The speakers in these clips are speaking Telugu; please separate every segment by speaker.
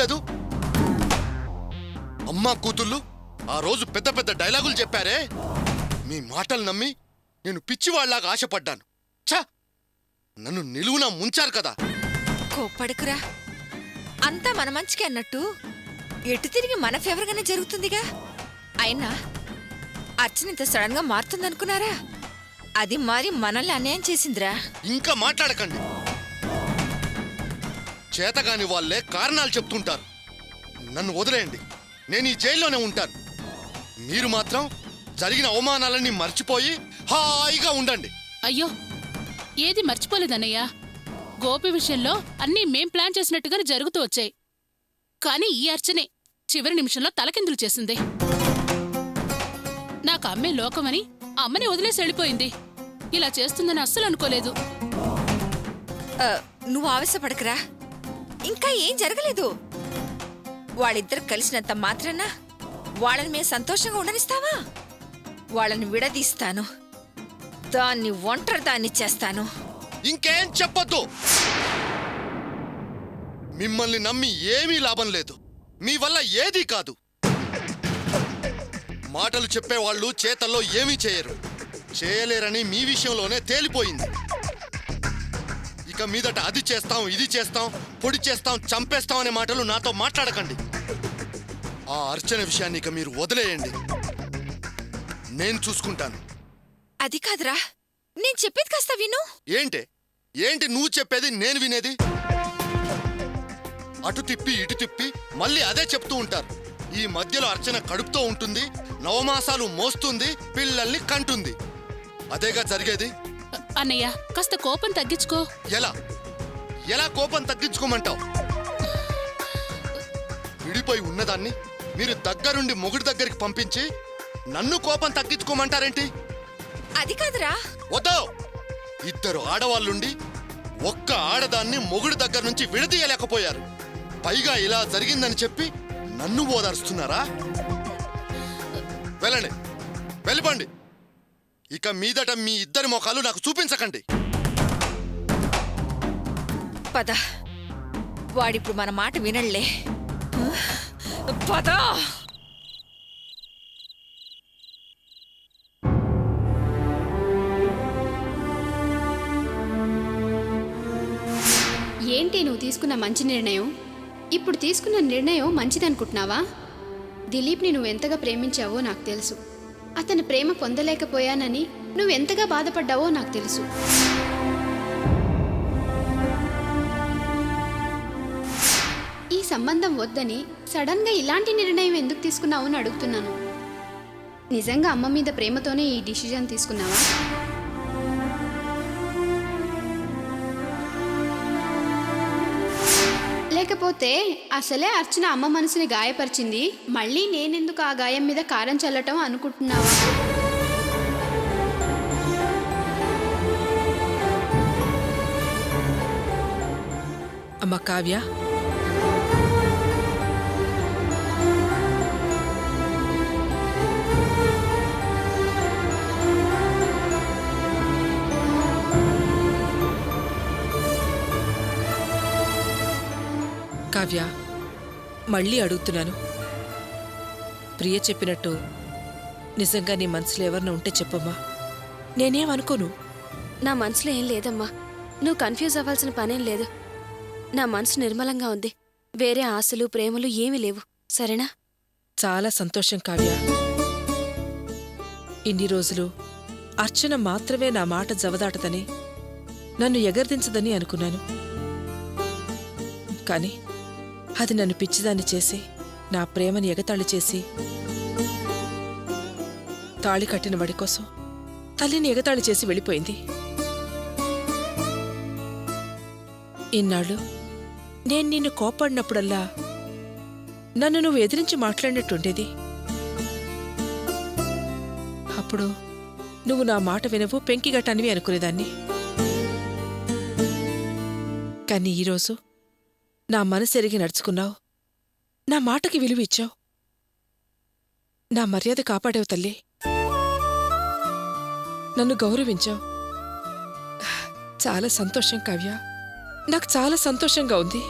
Speaker 1: లేదు? అమ్మా కూతుళ్ళు ఆ రోజు పెద్ద పెద్ద డైలాగులు చెప్పారే, మీ మాటలు నమ్మి నేను పిచ్చివాళ్లాగా ఆశపడ్డాను. ఛా, నన్ను నిలువునా ముంచారు కదా.
Speaker 2: కోప్పడకురా, అంతా మన మంచికి అన్నట్టు ఎటు తిరిగి మన ఫేవర్గానే జరుగుతుందిగా. అయినా అర్చన ఇంత సడన్ గా మారుతుందనుకున్నారా? అది మారి మనల్ని అన్యాయం చేసిందిరా.
Speaker 1: ఇంకా మాట్లాడకండి. చేతగాని వాళ్ళే కారణాలు చెప్తుంటారు. నన్ను వదిలేయండి, నేను ఈ జైల్లోనే ఉంటాను. మీరు మాత్రం జరిగిన అవమానాలన్నీ మర్చిపోయి హాయిగా ఉండండి.
Speaker 3: అయ్యో, ఏది మర్చిపోలేదన్నయ్యా. గోపి విషయంలో అన్నీ మేం ప్లాన్ చేసినట్టుగానే జరుగుతూ వచ్చాయి. కానీ ఈ అర్చనే చివరి నిమిషంలో తలకిందులు చేసింది. నాకు అమ్మే లోకమని అమ్మని వదిలేసి వెళ్ళిపోయింది. ఇలా చేస్తుందని అస్సలు అనుకోలేదు.
Speaker 2: నువ్వు ఆవేశపడకరా, ఇంకా ఏం జరగలేదు. వాళ్ళిద్దరు కలిసినంత మాత్రాన వాళ్ళని మేము సంతోషంగా ఉండనిస్తావా? వాళ్ళని విడదీస్తాను, దాన్ని ఒంటరి దాన్ని చేస్తాను.
Speaker 1: ఇంకేం చెప్పొద్దు. మిమ్మల్ని నమ్మి ఏమీ లాభం లేదు. మీ వల్ల ఏదీ కాదు. మాటలు చెప్పేవాళ్ళు చేతల్లో ఏమీ చేయరు, చేయలేరని మీ విషయంలోనే తేలిపోయింది. ఇక మీదట అది చేస్తాం, ఇది చేస్తాం, పొడి చేస్తాం, చంపేస్తాం అనే మాటలు నాతో మాట్లాడకండి. ఆ అర్చన విషయాన్ని ఇక మీరు వదిలేయండి, నేను చూసుకుంటాను.
Speaker 2: అది కాదురా, నేను చెప్పేది కాస్త విను.
Speaker 1: ఏంటి నువ్వు చెప్పేది నేను వినేది? అటు తిప్పి ఇటు తిప్పి మళ్ళీ అదే చెప్తూ ఉంటారు. ఈ మధ్యలో అర్చన కడుపుతో ఉంటుంది, నవమాసాలు మోస్తుంది, పిల్లల్ని కంటుంది. అదేగా జరిగేది.
Speaker 3: అన్నయ్య, కాస్త కోపం తగ్గించుకో.
Speaker 1: ఎలా కోపం తగ్గించుకోమంటావు? విడిపోయి ఉన్నదాన్ని మీరు దగ్గరుండి మొగుడి దగ్గరికి పంపించి నన్ను కోపం తగ్గించుకోమంటారేంటి?
Speaker 2: అది కాదురా.
Speaker 1: వద్దు. ఇద్దరు ఆడవాళ్ళుండి ఒక్క ఆడదాన్ని మొగుడి దగ్గర నుంచి విడదీయలేకపోయారు. పైగా ఇలా జరిగిందని చెప్పి నన్ను ఓదార్స్తున్నారా? వెళ్ళండి, వెళ్ళిపోండి. ఇక మీదట మీ ఇద్దరి మొఖాలు నాకు చూపించకండి.
Speaker 2: పద, వాడిప్పుడు మన మాట వినళ్లే. పద.
Speaker 4: ఏంటి నువ్వు తీసుకున్న మంచి నిర్ణయం? ఇప్పుడు తీసుకున్న నిర్ణయం మంచిదనుకుంటున్నావా? దిలీప్ని నువ్వెంతగా ప్రేమించావో నాకు తెలుసు. అతని ప్రేమ పొందలేకపోయానని నువ్వెంతగా బాధపడ్డావో నాకు తెలుసు. ఈ సంబంధం వద్దని సడన్గా ఇలాంటి నిర్ణయం ఎందుకు తీసుకున్నావు అని అడుగుతున్నాను. నిజంగా అమ్మ మీద ప్రేమతోనే ఈ డిసిజన్ తీసుకున్నావా? లేకపోతే అసలే అర్చన అమ్మ మనసుని గాయపరిచింది, మళ్ళీ నేనెందుకు ఆ గాయం మీద కారం చల్లటం అనుకుంటున్నావా?
Speaker 5: అమ్మ కావ్య, కావ్య, మళ్ళీ అడుగుతున్నాను. ప్రియ చెప్పినట్టు నిజంగా నీ మనసులో ఎవరిన ఉంటే చెప్పమ్మా, నేనేమనుకోను.
Speaker 6: నా మనసులో ఏం లేదమ్మా, నువ్వు కన్ఫ్యూజ్ అవ్వాల్సిన పనేం లేదు. నా మనసు నిర్మలంగా ఉంది, వేరే ఆశలు ప్రేమలు ఏమీ లేవు, సరేనా?
Speaker 5: చాలా సంతోషం కావ్య. ఇన్ని రోజులు అర్చన మాత్రమే నా మాట జవదాటదని, నన్ను ఎగర్దించదని అనుకున్నాను. కాని అది నన్ను పిచ్చిదాన్ని చేసి, నా ప్రేమని ఎగతాళి చేసి, తాళి కట్టిన వాడి కోసం తల్లిని ఎగతాళి చేసి వెళ్ళిపోయింది. ఇన్నాళ్ళు నేను నిన్ను కోపడినప్పుడల్లా నన్ను నువ్వు ఎదిరించి మాట్లాడినట్టుండేది. అప్పుడు నువ్వు నా మాట వినవు, పెంకిగట్టానివి అనుకునేదాన్ని. కానీ ఈరోజు నా మనసెరిగి నడుచుకున్నావు, నా మాటకి విలువ ఇచ్చావు, నా మర్యాద కాపాడావు తల్లి, నన్ను గౌరవించావు. చాలా సంతోషం కావ్య, నాకు చాలా సంతోషంగా ఉంది.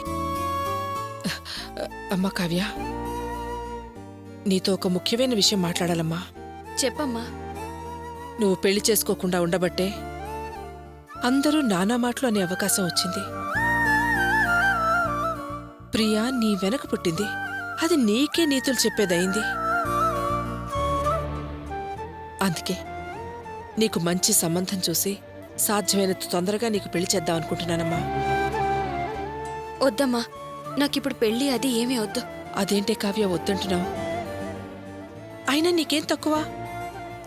Speaker 5: అమ్మా కావ్య, నీతో ఒక ముఖ్యమైన విషయం మాట్లాడాలమ్మా.
Speaker 6: చెప్పమ్మా.
Speaker 5: నువ్వు పెళ్లి చేసుకోకుండా ఉండబట్టే అందరూ నానా మాటలు అనే అవకాశం వచ్చింది. ప్రియా నీ వెనక పుట్టింది, అది నీకే నీతులు చెప్పేదయింది. అందుకే నీకు మంచి సంబంధం చూసి సాధ్యమైనంత తొందరగా నీకు పెళ్లి చేద్దాం అనుకుంటున్నానమ్మా.
Speaker 6: వద్దమ్మా, నాకిప్పుడు పెళ్ళి అది ఏమీ వద్దు.
Speaker 5: అదేంటే కావ్య వద్దంటున్నావు? అయినా నీకేం తక్కువ?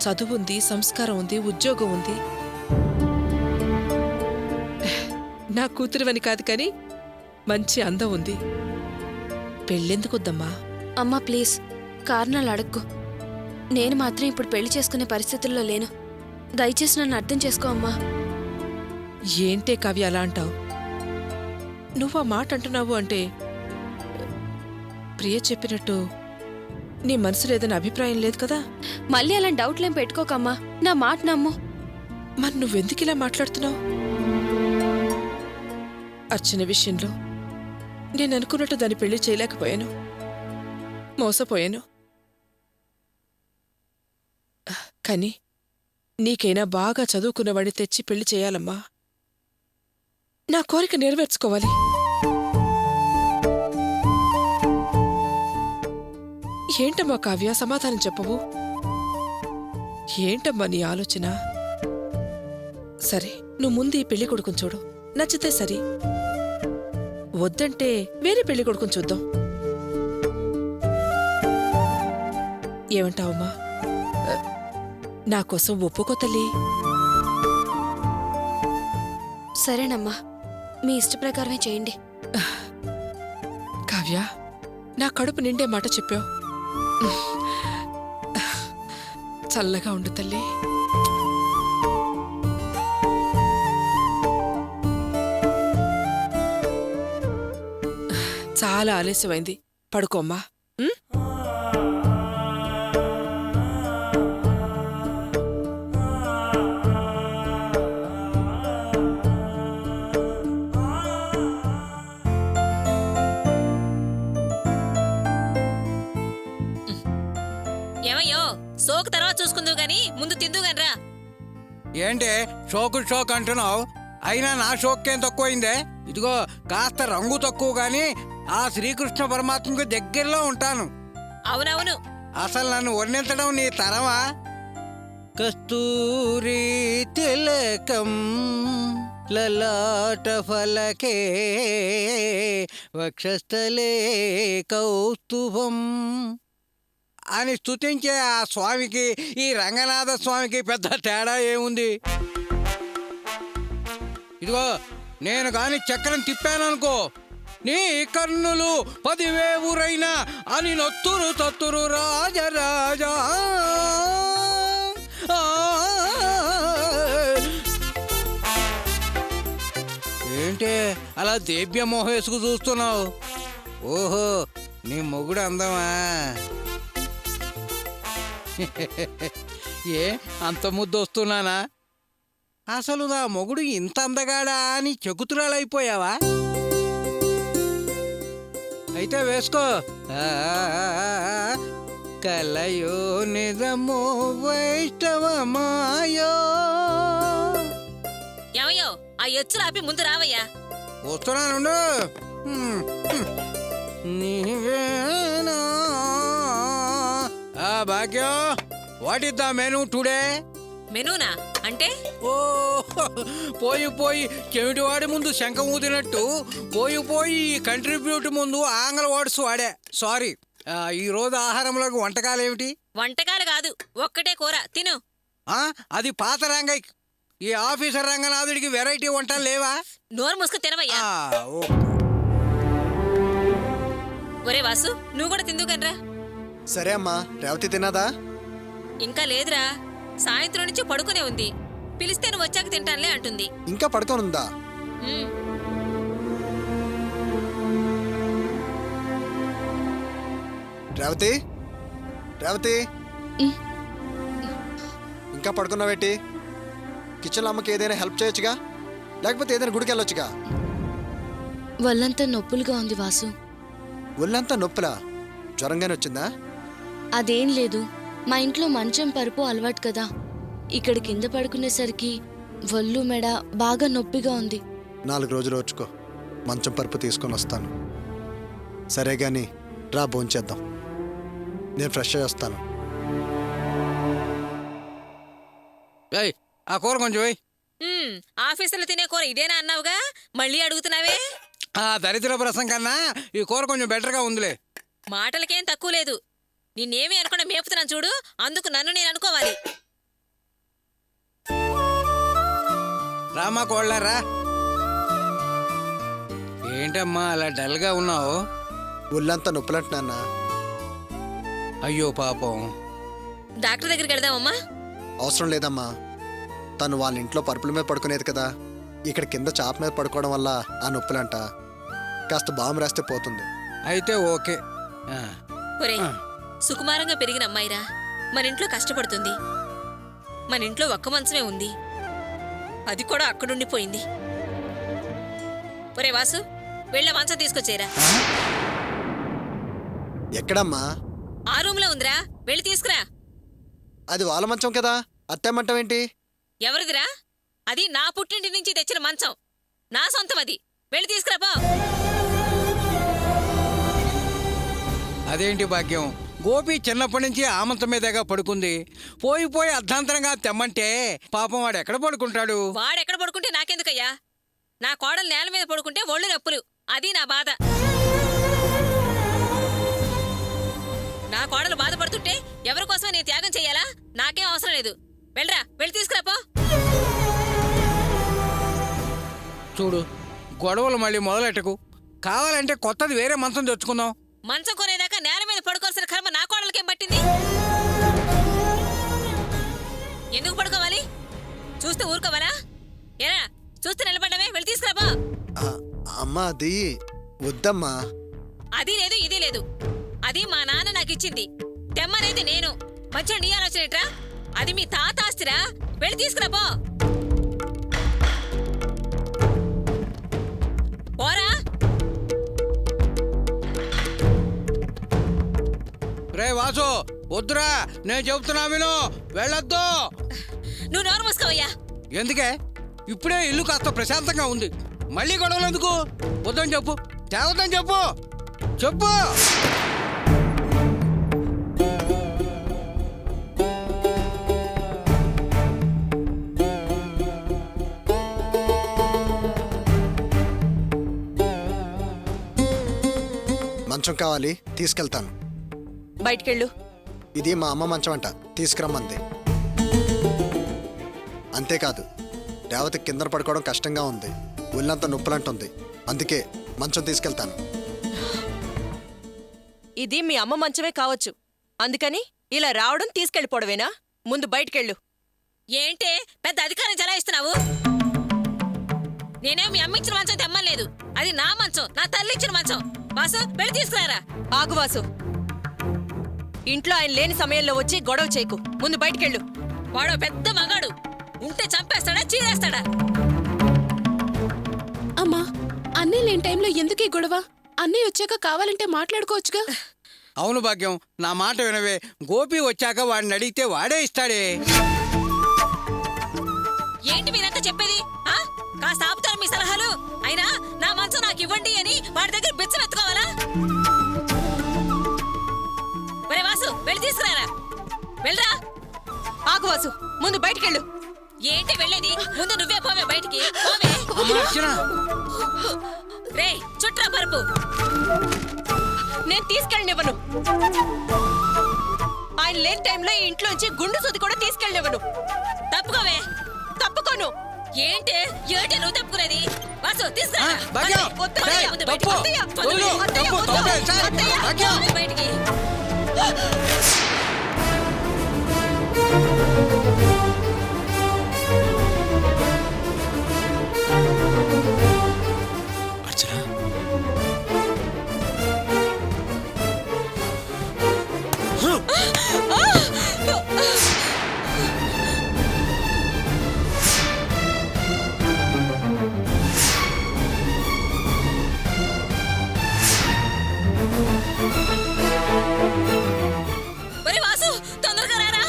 Speaker 5: చదువుంది, సంస్కారం ఉంది, ఉద్యోగం ఉంది. నా కూతురువని కాదు కానీ మంచి అందం ఉంది. పెళ్ళెందుకొద్దమ్మా?
Speaker 6: అమ్మా ప్లీజ్, కారణాలు అడక్కు. నేను మాత్రం ఇప్పుడు పెళ్లి చేసుకునే పరిస్థితుల్లో లేను. దయచేసి నన్ను అర్థం చేసుకో అమ్మా.
Speaker 5: ఏంటే కావ్య అలా అంటావు? నువ్వు ఆ మాట అంటున్నావు అంటే ప్రియ చెప్పినట్టు నీ మనసులో ఏదైనా అభిప్రాయం లేదు కదా?
Speaker 6: మళ్ళీ అలా డౌట్లేం పెట్టుకోకమ్మా, నా మాట నమ్ము.
Speaker 5: మరి నువ్వెందుకు ఇలా మాట్లాడుతున్నావు? అర్చన విషయంలో నేను అనుకున్నట్టు దాన్ని పెళ్లి చేయలేకపోయాను, మోసపోయాను. కానీ నీకైనా బాగా చదువుకున్నవాడిని తెచ్చి పెళ్లి చేయాలమ్మా. నా కోరిక నెరవేర్చుకోవాలి. ఏంటమ్మా కావ్య, సమాధానం చెప్పవు? ఏంటమ్మా నీ ఆలోచన? సరే, నువ్వు ముందు ఈ పెళ్లి కొడుకుని చూడు, నచ్చితే సరి. వద్దంటే వేరే పెళ్లి కొడుకుని చూద్దాం. ఏమంటావమ్మా? నా కోసం ఒప్పుకో తల్లి.
Speaker 6: సరేనమ్మా, మీ ఇష్ట ప్రకారమే చేయండి.
Speaker 5: కావ్య, నా కడుపు నిండే మాట చెప్పావు. చల్లగా ఉండు తల్లి. చాలా ఆలస్యమైంది, పడుకోమ్మా. ఉం?
Speaker 7: ఏమయ్యో, సోకు తర్వాత చూసుకుందువు గాని ముందు తిందుగానరా.
Speaker 8: ఏంటి షోకు అంటున్నావు? అయినా నా షోకేం తక్కువైందే? ఇదిగో కాస్త రంగు తక్కువ గాని ఆ శ్రీకృష్ణ పరమాత్మకు దగ్గరలో ఉంటాను.
Speaker 7: అవునవును,
Speaker 8: అసలు నన్ను వర్ణించడం నీ తరమా? కస్తూరి తిలకం లలాట ఫలకే వక్షస్థలే కౌస్తుభం అని స్తుతించే ఆ స్వామికి ఈ రంగనాథ స్వామికి పెద్ద తేడా ఏముంది? ఇదిగో నేను గాని చక్రం తిప్పాననుకో, నీ కన్నులు 10,000 అని నొత్తురు తత్తురు రాజరాజా. ఏంటే అలా దేవ్యమోహ వేసుకు చూస్తున్నావు? ఓహో, నీ మొగుడు అందమా? ఏ అంత ముద్దు వస్తున్నానా? అసలు నా మొగుడు ఇంత అందగాడా అని చెకుతురాలైపోయావా? అయితే వేసుకో. కలయో నిజమో వైష్ణవమాయో.
Speaker 7: ఏమయ్యో, ఆ ఎచ్చులు ఆపి ముందు రావయ్యా.
Speaker 8: వస్తున్నాను. నీవేనా భాగ్యం? What is the menu today?
Speaker 7: మెనూనా అంటే?
Speaker 8: ఓ, పోయి చెవిటివాడి ముందు శంఖం ఊదినట్టు పోయి కంట్రిబ్యూట్ ముందు ఆంగ్ల వర్డ్స్ వాడే. సారీ. ఈ రోజు ఆహారంలోకి వంటకాలు ఏమిటి?
Speaker 7: వంటకాలు కాదు, ఒక్కటే కూర తిను.
Speaker 8: అది పాత రంగయ్య. ఈ ఆఫీసర్ రంగనాథుడికి వెరైటీ వంటలు లేవా?
Speaker 7: నోరు ముసుకు తినవయ్యా. ఒరే వాసు, నువ్వు కూడా తిందుగానరా.
Speaker 1: సరే అమ్మా. రేవతి తిన్నదా?
Speaker 7: ఇంకా లేదురా, సాయంత్రం నుంచి పడుకునే ఉంది. పిలిస్తే నువ్వు వచ్చాక తింటానులే అంటుంది.
Speaker 1: ఇంకా పడుకోనుందా?
Speaker 7: ఉమ్.
Speaker 1: రేవతి, రేవతి, ఇంకా పడుకున్నావేటి? కిచెన్లో అమ్మకి ఏదైనా హెల్ప్ చేయొచ్చుగా, లేకపోతే ఏదైనా గుడికి వెళ్ళొచ్చుగా.
Speaker 6: వాళ్ళంతా నొప్పులుగా ఉంది వాసు.
Speaker 9: ఒళ్ళంతా నొప్పులా? జ్వరంగానే వచ్చిందా?
Speaker 6: అదేం లేదు, మా ఇంట్లో మంచం పరుపు అలవాటు కదా. ఇక్కడ కింద పడుకునేసరికి ఒళ్ళు మెడ బాగా నొప్పిగా ఉంది.
Speaker 9: 4 రోజులు వచ్చుకో, మంచం పరుపు తీసుకొని వస్తాను. సరే గాని రా భోంచేద్దాం. నేను ఫ్రెష్ అయ్యి వస్తాను.
Speaker 8: ఏయ్, ఆ కూర కొంచెం వేయ్.
Speaker 7: ఆఫీసులో తినే కూర ఇదేనా అన్నావుగా, మళ్ళీ అడుగుతున్నావే?
Speaker 8: ఆ దరిద్రపు రసం కన్నా ఈ కూర కొంచెం బెటర్గా ఉందిలే.
Speaker 7: మాటలకేం తక్కువ లేదు. నిన్నేమీ అనకుండా మేపుతున్నాను చూడు, అందుకు నన్ను నేను అనుకోవాలి.
Speaker 8: రామా కోళ్ళారా. ఏంటమ్మా అలా డల్గా ఉన్నావు?
Speaker 9: ఒళ్ళంతా నొప్పులంటున్నా.
Speaker 8: అయ్యో పాపం.
Speaker 7: డాక్టర్ దగ్గరికి వెళదామమ్మా?
Speaker 9: అవసరం లేదమ్మా. తను వాళ్ళ ఇంట్లో పరుపుల మీద పడుకునేది కదా. ఇక్కడ కింద చాప మీద పడుకోవడం వల్ల ఆ నొప్పులంట. కాస్త బాంబు రాస్తే పోతుంది.
Speaker 8: అయితే ఓకే.
Speaker 7: ఒరేయ్, సుకుమారంగా పెరిగిన అమ్మాయిరా, మన ఇంట్లో కష్టపడుతుంది. మన ఇంట్లో ఒక్క మంచమే ఉంది, అది కూడా అక్కడుండిపోయింది. ఒరే వాసు, వెళ్ళే మంచం తీసుకొచ్చేరా.
Speaker 9: ఎక్కడమ్మా?
Speaker 7: ఆ రూమ్ లో ఉందిరా, వెళ్ళి తీసుకురా.
Speaker 9: అది వాళ్ళ మంచం కదా, అత్తేమంటం ఏంటి?
Speaker 7: ఎవరిదిరా? అది నా పుట్టింటి నుంచి తెచ్చిన మంచం, నా సొంతం. అది వెళ్ళి తీసుకురాపో.
Speaker 8: అదేంటి భాగ్యం, గోపి చిన్నప్పటి నుంచి ఆమంతం మీదగా పడుకుంది. పోయి పోయి అర్ధాంతరంగా తెమ్మంటే పాపం వాడు ఎక్కడ పడుకుంటాడు?
Speaker 7: వాడెక్కడ పడుకుంటే నాకెందుకయ్యా? నా కోడలు నేల మీద పడుకుంటే ఒళ్ళు నొప్పులు, అది నా బాధ. నా కోడలు బాధపడుతుంటే ఎవరి కోసమే నేను త్యాగం చెయ్యాలా? నాకేం అవసరం లేదు. వెళ్ళరా, వెళ్ళి తీసుకురాపో.
Speaker 8: చూడు, గొడవలు మళ్ళీ మొదలెట్టకు. కావాలంటే కొత్తది వేరే మంచం తెచ్చుకుందాం.
Speaker 7: మంచం కొనేదాకా నేల మీద పడుకోవాల్సిన కర్మ నా కోడలకేం పట్టింది? ఎందుకు పడుకోవాలి? చూస్తే ఊరుకోవాలా? ఏరా, చూస్తే నిలబడ్డమే, వెళ్ళి తీసుకురాపో.
Speaker 9: అమ్మా అది వద్దమ్మా.
Speaker 7: అది లేదు, ఇది లేదు. అది మా నాన్న నాకిచ్చింది. తెమ్మనేది నేను. మంచిగా నీ ఆలోచనేట్రా? అది మీ తాత ఆస్తిరా, వెళ్ళి తీసుకురాపో. పోరా.
Speaker 8: రే వాసు, వద్దురా, నేను చెబుతున్నా విను, వెళ్ళొద్దు.
Speaker 7: నువ్వు నోరు మూసుకోవయ్యా.
Speaker 8: ఎందుకే? ఇప్పుడే ఇల్లు కాస్త ప్రశాంతంగా ఉంది, మళ్ళీ గొడవలు ఎందుకు? వద్దని చెప్పు, తేవద్దని చెప్పు, చెప్పు.
Speaker 9: మంచం కావాలి, తీసుకెళ్తాను.
Speaker 5: బయటికెళ్ళు.
Speaker 9: ఇది మా అమ్మ మంచం అంట, తీసుకురమ్మంది. అంతేకాదు, రేవతి కింద పడుకోవడం కష్టంగా ఉంది, ఒళ్ళంతా నొప్పులంటుంది. అందుకే మంచం తీసుకెళ్తాను.
Speaker 5: ఇది మీ అమ్మ మంచమే కావచ్చు, అందుకని ఇలా రావడం తీసుకెళ్ళిపోవడమేనా? ముందు బయటికెళ్ళు.
Speaker 7: ఏంటే పెద్ద అధికారం చెలాయిస్తున్నావు? నేనేం మీ అమ్మ ఇచ్చిన మంచం తెమ్మలేదు, అది నా మంచం, నా తల్లి ఇచ్చిన మంచం. వాసు, వెళ్ళి తీసుకురారా.
Speaker 5: ఆగువాసు, ఇంట్లో ఆయన లేని సమయంలో వచ్చి గొడవ చేయకు. ముందు బయటికెళ్ళు.
Speaker 7: వాడో పెద్ద మగాడు, ఉంటే చంపేస్తాడా, చీరేస్తాడా?
Speaker 3: అమ్మా, అన్నీ లేని టైంలో ఎందుకీ గొడవ? అన్నీ వచ్చాక కావాలంటే మాట్లాడుకోవచ్చుగా.
Speaker 8: అవును భాగ్యం, నా మాట వినవే. గోపి వచ్చాక వాడిని అడిగితే వాడే ఇస్తాడే.
Speaker 7: ఏంటి మీరంతా చెప్పేది? కాస్త ఆపుతారు మీ సలహాలు? అయినా నా మంచం నాకు ఇవ్వండి అని వాడి దగ్గర బిచ్చం ఎత్తుకోవాలా? ఒరే వాసు, వెళ్ళి తీసుకురారా. వెళ్ళరా.
Speaker 5: ఆగువాసు, ముందు బయటికెళ్ళు.
Speaker 7: ఏంటి వెళ్ళేది? ముందు నువ్వే పోవే బయటికి, పోవే.
Speaker 8: అమ్మా, అర్చన.
Speaker 7: రే, చుట్రా పరుపు.
Speaker 5: నేను తీసుకెళ్ళనివ్వను. ఆయన లేని టైంలో ఈ ఇంట్లోంచి గుండు సుది కూడా తీసుకెళ్ళనివ్వను.
Speaker 7: తప్పుకోవే.
Speaker 5: తప్పుకోను.
Speaker 7: ఏంటి నువ్వు తప్పుకునేది? వాసు, తీసుకురా.
Speaker 8: భాగ్యం,
Speaker 5: వద్దయ్య,
Speaker 8: ఏయ్,
Speaker 5: వద్దు,
Speaker 8: తప్పు.
Speaker 5: అత్తయ్య,
Speaker 8: వదిలు,
Speaker 5: అత్తయ్య,
Speaker 8: తప్పు,
Speaker 5: వద్దు.
Speaker 8: తప్పే, సార్.
Speaker 5: అత్తయ్య,
Speaker 8: భాగ్యం.
Speaker 7: బయటికి.
Speaker 1: అర్చన,
Speaker 7: ఒరే వాసు తొందరగా రారా.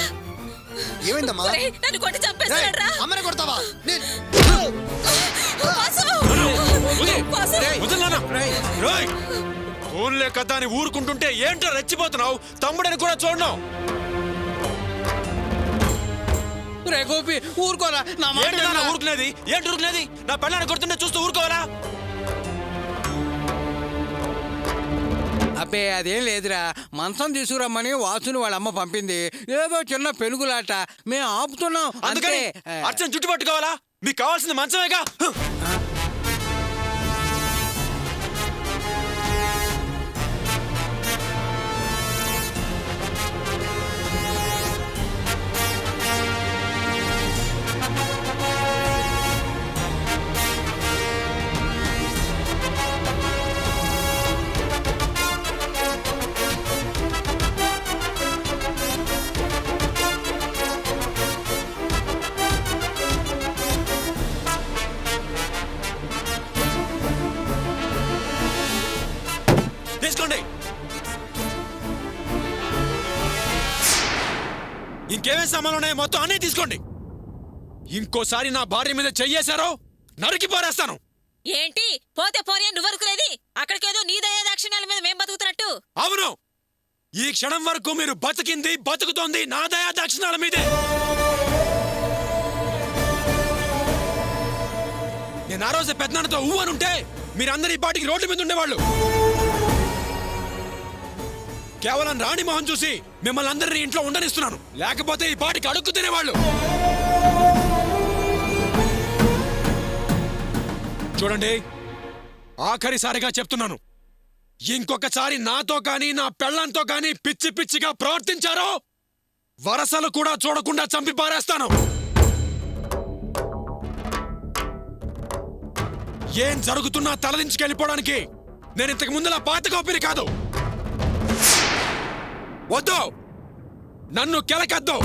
Speaker 9: ఏమైందమ్మా?
Speaker 7: ఒరే, నన్ను కొట్టి చంపేస్తాడరా.
Speaker 9: అమ్మనే కొడతావా?
Speaker 7: వాసు! వాసు!
Speaker 10: ఫోన్లే కదా అని ఊరుకుంటుంటే ఏంటో రెచ్చిపోతున్నావు? తమ్ముడని కూడా చూడను.
Speaker 8: రే గోపి ఊరుకోరా, నా మాట
Speaker 10: ఏంటి నాన్న
Speaker 8: వినరా?
Speaker 10: ఊరుకునేది? ఏంటి ఊరుకునేది? నా పెళ్ళాన్ని కొడుతుంటే చూస్తూ ఊరుకోవాలా?
Speaker 8: అబ్బే అదేం లేదురా, మంచం తీసుకురమ్మని వాసుని వాళ్ళ అమ్మ పంపింది. ఏదో చిన్న పెనుగులాట మేము ఆపుతున్నాం
Speaker 10: అందుకని
Speaker 8: అందుకే.
Speaker 10: అర్చన జుట్టు పట్టుకోవాలా? మీకు కావాల్సింది మంచమేగా. తీసుకోండి. ఇంకేమేం సామాన్లు ఉన్నాయో మొత్తం అన్నీ తీసుకోండి. ఇంకోసారి నా భార్య మీద చెయ్యేశారో నరికి పారేస్తాను.
Speaker 7: ఏంటి పోతే పోనీ నువ్వు అనుకునేది? అక్కడికేదో నీ దయా దాక్షిణ్యాల మీద మేం బతుకుతున్నట్టు.
Speaker 10: అవును, ఈ క్షణం వరకు మీరు బతికింది బతుకుతోంది నా దయా దాక్షిణాల మీదే. నేను ఆ రోజు పెద్దనాన్నతో ఊవనుంటే మీరందరూ ఈ పాటికి రోడ్ల మీద ఉండేవాళ్ళు. కేవలం రాణి మొహం చూసి మిమ్మల్ని అందరినీ ఇంట్లో ఉండనిస్తున్నాను. లేకపోతే ఈ పాటికి అడుక్కు తినేవాళ్ళు. చూడండి, ఆఖరిసారిగా చెప్తున్నాను, ఇంకొకసారి నాతో కానీ నా పెళ్ళంతో కానీ పిచ్చి పిచ్చిగా ప్రవర్తించారో వరసలు కూడా చూడకుండా చంపి పారేస్తాను. ఏం జరుగుతున్నా తలదించుకెళ్ళిపోవడానికి నేను ఇంతకు ముందులా పాత కాపీని కాదు. వద్దు, నన్ను కెలకద్దు.